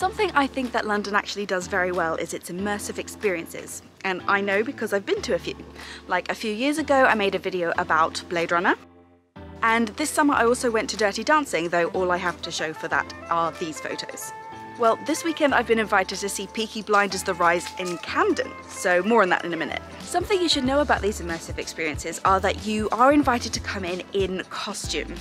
Something I think that London actually does very well is its immersive experiences. And I know because I've been to a few. Like a few years ago, I made a video about Blade Runner. And this summer I also went to Dirty Dancing, though all I have to show for that are these photos. Well, this weekend I've been invited to see Peaky Blinders The Rise in Camden, so more on that in a minute. Something you should know about these immersive experiences are that you are invited to come in costume.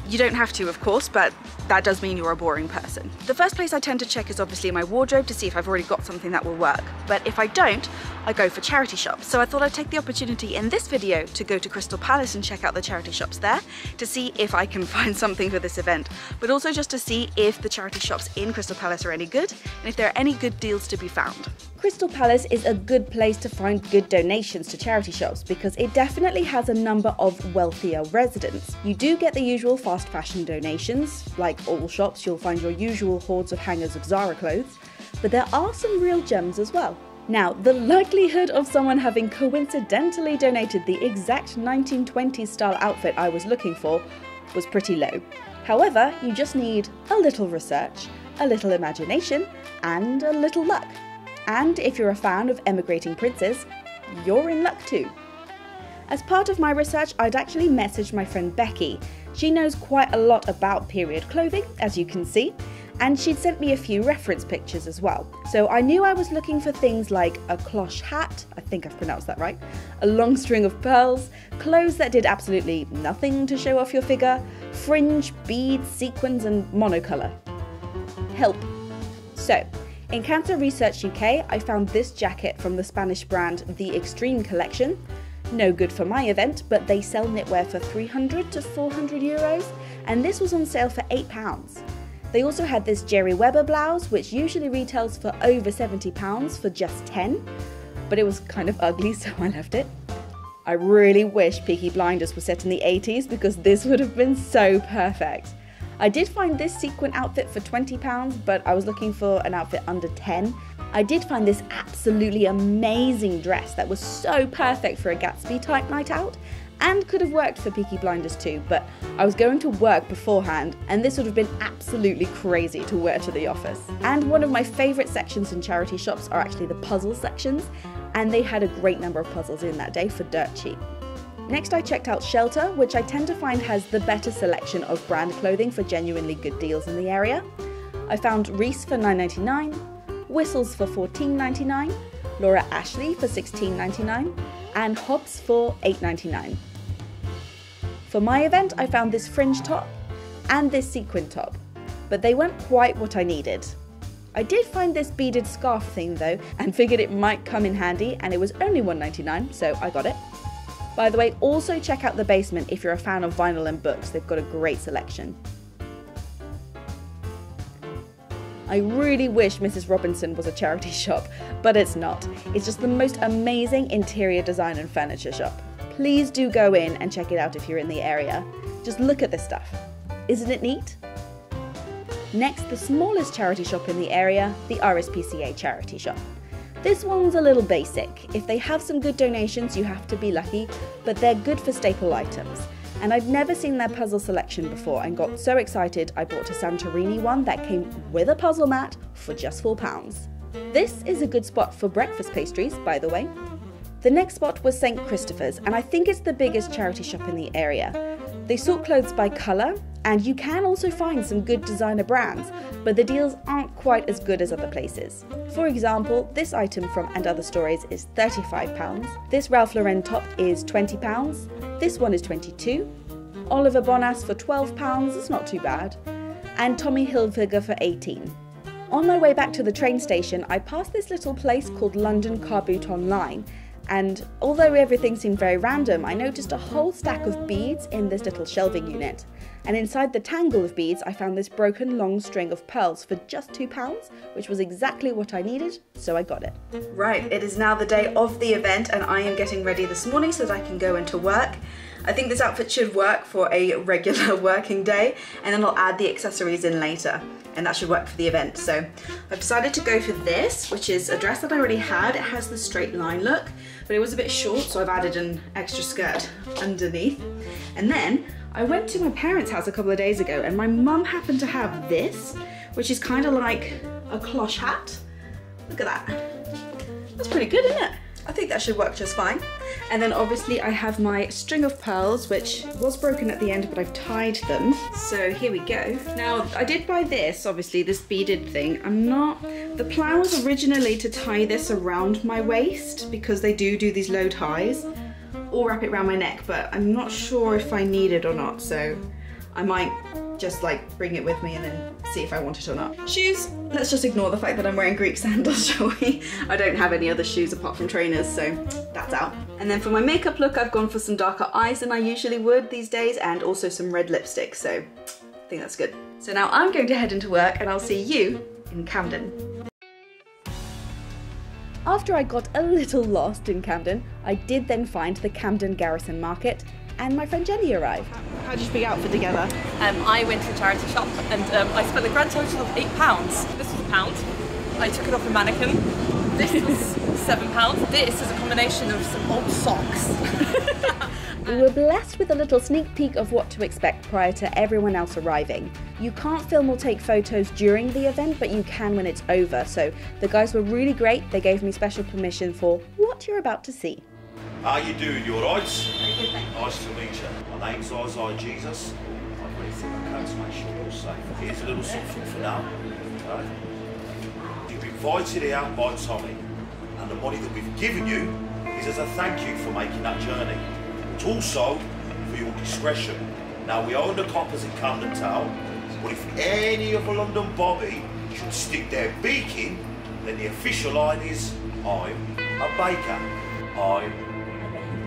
You don't have to, of course, but that does mean you're a boring person. The first place I tend to check is obviously my wardrobe to see if I've already got something that will work. But if I don't, I go for charity shops. So I thought I'd take the opportunity in this video to go to Crystal Palace and check out the charity shops there to see if I can find something for this event, but also just to see if the charity shops in Crystal Palace are any good and if there are any good deals to be found. Crystal Palace is a good place to find good donations to charity shops because it definitely has a number of wealthier residents. You do get the usual fast fashion donations, like all shops you'll find your usual hordes of hangers of Zara clothes, but there are some real gems as well. Now, the likelihood of someone having coincidentally donated the exact 1920s style outfit I was looking for was pretty low. However, you just need a little research, a little imagination, and a little luck. And if you're a fan of emigrating princes, you're in luck too. As part of my research, I'd actually messaged my friend Becky. She knows quite a lot about period clothing, as you can see, and she'd sent me a few reference pictures as well. So I knew I was looking for things like a cloche hat, I think I've pronounced that right, a long string of pearls, clothes that did absolutely nothing to show off your figure, fringe, beads, sequins, and monocolour. Help. So, in Cancer Research UK, I found this jacket from the Spanish brand The Extreme Collection. No good for my event, but they sell knitwear for 300 to 400 euros, and this was on sale for £8. They also had this Jerry Weber blouse, which usually retails for over £70 for just 10, but it was kind of ugly, so I left it. I really wish Peaky Blinders was set in the 80s because this would have been so perfect. I did find this sequin outfit for £20, but I was looking for an outfit under 10. I did find this absolutely amazing dress that was so perfect for a Gatsby type night out and could have worked for Peaky Blinders too, but I was going to work beforehand and this would have been absolutely crazy to wear to the office. And one of my favourite sections in charity shops are actually the puzzle sections, and they had a great number of puzzles in that day for dirt cheap. Next I checked out Shelter, which I tend to find has the better selection of brand clothing for genuinely good deals in the area. I found Reese for $9.99, Whistles for $14.99, Laura Ashley for $16.99, and Hobbs for $8.99. For my event I found this fringe top and this sequin top, but they weren't quite what I needed. I did find this beaded scarf thing though, and figured it might come in handy, and it was only $1.99, so I got it. By the way, also check out the basement if you're a fan of vinyl and books, they've got a great selection. I really wish Mrs. Robinson was a charity shop, but it's not. It's just the most amazing interior design and furniture shop. Please do go in and check it out if you're in the area. Just look at this stuff. Isn't it neat? Next, the smallest charity shop in the area, the Rspca charity shop. This one's a little basic. If they have some good donations, you have to be lucky, but they're good for staple items. And I'd never seen their puzzle selection before and got so excited I bought a Santorini one that came with a puzzle mat for just £4. This is a good spot for breakfast pastries, by the way. The next spot was St. Christopher's, and I think it's the biggest charity shop in the area. They sort clothes by colour, and you can also find some good designer brands, but the deals aren't quite as good as other places. For example, this item from And Other Stories is £35, this Ralph Lauren top is £20, this one is £22, Oliver Bonas for £12, it's not too bad, and Tommy Hilfiger for £18. On my way back to the train station, I passed this little place called London Car Boot Online, and although everything seemed very random, I noticed a whole stack of beads in this little shelving unit. And inside the tangle of beads, I found this broken long string of pearls for just £2, which was exactly what I needed, so I got it. Right, it is now the day of the event, and I am getting ready this morning so that I can go into work. I think this outfit should work for a regular working day, and then I'll add the accessories in later, and that should work for the event. So I've decided to go for this, which is a dress that I already had. It has the straight line look, but it was a bit short, so I've added an extra skirt underneath. And then I went to my parents' house a couple of days ago, and my mum happened to have this, which is kind of like a cloche hat. Look at that. That's pretty good, isn't it? I think that should work just fine. And then obviously I have my string of pearls, which was broken at the end, but I've tied them. So here we go. Now, I did buy this, obviously, this beaded thing. The plan was originally to tie this around my waist because they do these low ties, or wrap it around my neck, but I'm not sure if I need it or not. So I might just like bring it with me and then see if I want it or not. Shoes, let's just ignore the fact that I'm wearing Greek sandals, shall we? I don't have any other shoes apart from trainers, so that's out. And then for my makeup look, I've gone for some darker eyes than I usually would these days, and also some red lipstick, so I think that's good. So now I'm going to head into work and I'll see you in Camden. After I got a little lost in Camden, I did then find the Camden Garrison Market, and my friend Jenny arrived. How did you put your outfit together? I went to a charity shop and I spent a grand total of £8. This was £1. I took it off a mannequin. This was £7. This is a combination of some old socks. We were blessed with a little sneak peek of what to expect prior to everyone else arriving. You can't film or take photos during the event, but you can when it's over. So the guys were really great. They gave me special permission for what you're about to see. How you doing? You alright? Nice to meet you. My name's Jesus. I'll do anything I can to make sure you're safe. Here's a little something for now. Okay? You've been invited here by Tommy, and the money that we've given you is as a thank you for making that journey. But also for your discretion. Now, we own the coppers in Camden Town, but if any of a London bobby should stick their beak in, then the official line is, I'm a baker.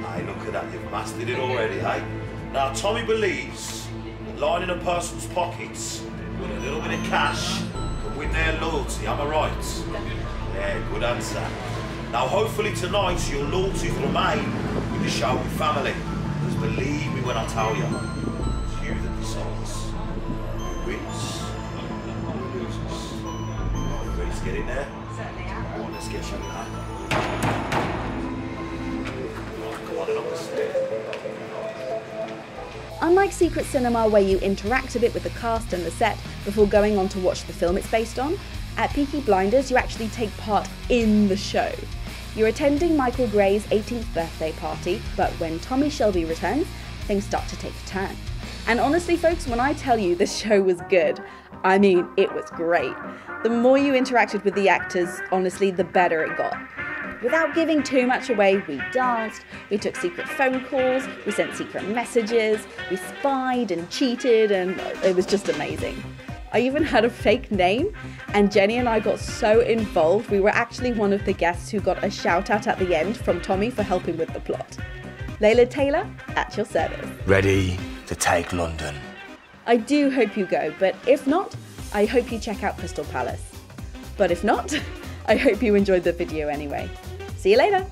Hey, look at that, you've mastered it already, eh? Now, Tommy believes that lining a person's pockets with a little bit of cash can win their loyalty, am I right? Yeah, good answer. Now, hopefully tonight your loyalty will remain with the Shelby family. Because believe me when I tell you, it's you that decides who wins, who loses. Ready to get in there? Certainly am. Come on, let's get you in there. Unlike Secret Cinema, where you interact a bit with the cast and the set before going on to watch the film it's based on, at Peaky Blinders you actually take part in the show. You're attending Michael Gray's 18th birthday party, but when Tommy Shelby returns, things start to take a turn. And honestly folks, when I tell you this show was good, I mean it was great. The more you interacted with the actors, honestly, the better it got. Without giving too much away, we danced, we took secret phone calls, we sent secret messages, we spied and cheated, and it was just amazing. I even had a fake name, and Jenny and I got so involved, we were actually one of the guests who got a shout out at the end from Tommy for helping with the plot. Layla Taylor, at your service. Ready to take London. I do hope you go, but if not, I hope you check out Crystal Palace. But if not, I hope you enjoyed the video anyway. See you later!